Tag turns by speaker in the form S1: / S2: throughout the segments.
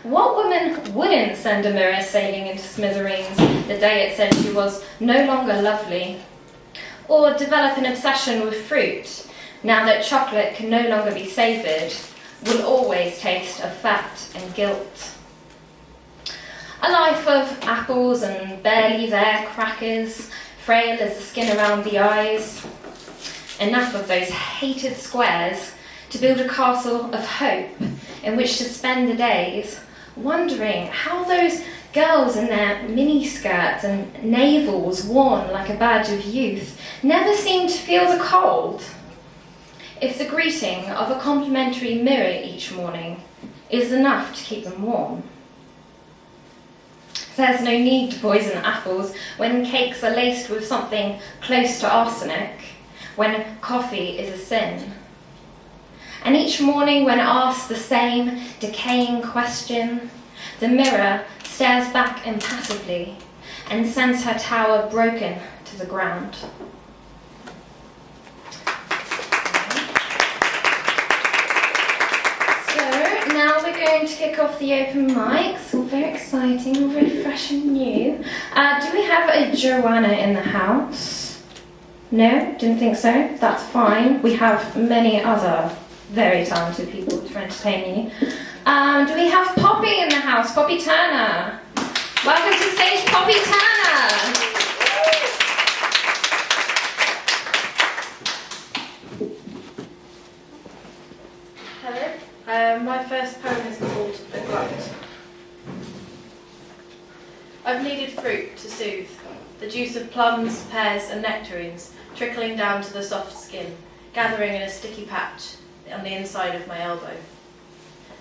S1: What woman wouldn't send a mirror sailing into smithereens the day it said she was no longer lovely? Or develop an obsession with fruit, now that chocolate can no longer be savoured, will always taste of fat and guilt? A life of apples and barely there crackers, frail as the skin around the eyes. Enough of those hated squares to build a castle of hope in which to spend the days, wondering how those girls in their mini-skirts and navels worn like a badge of youth never seem to feel the cold. If the greeting of a complimentary mirror each morning is enough to keep them warm. There's no need to poison apples when cakes are laced with something close to arsenic, when coffee is a sin. And each morning when asked the same decaying question, the mirror stares back impassively and sends her tower broken to the ground. So now we're going to kick off the open mics. All very exciting, all very fresh and new. Do we have a Rowena in the house? No? Didn't think so? That's fine. We have many other very talented people to entertain you. Do we have Poppy in the house? Poppy Turner. Welcome to the stage, Poppy Turner.
S2: Hello. My first poem is called The Grunt. I've needed fruit to soothe, the juice of plums, pears and nectarines trickling down to the soft skin, gathering in a sticky patch on the inside of my elbow.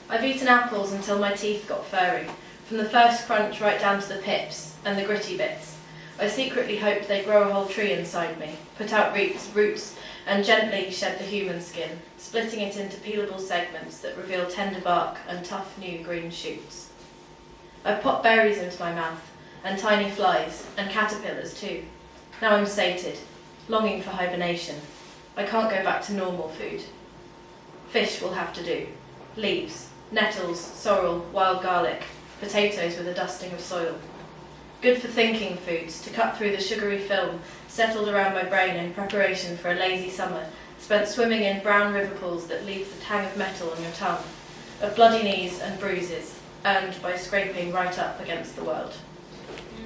S2: I've eaten apples until my teeth got furry, from the first crunch right down to the pips and the gritty bits. I secretly hoped they'd grow a whole tree inside me, put out roots and gently shed the human skin, splitting it into peelable segments that reveal tender bark and tough new green shoots. I've popped berries into my mouth, and tiny flies, and caterpillars too. Now I'm sated, longing for hibernation. I can't go back to normal food. Fish will have to do. Leaves, nettles, sorrel, wild garlic, potatoes with a dusting of soil. Good for thinking foods, to cut through the sugary film settled around my brain in preparation for a lazy summer, spent swimming in brown river pools that leave the tang of metal on your tongue, of bloody knees and bruises, earned by scraping right up against the world.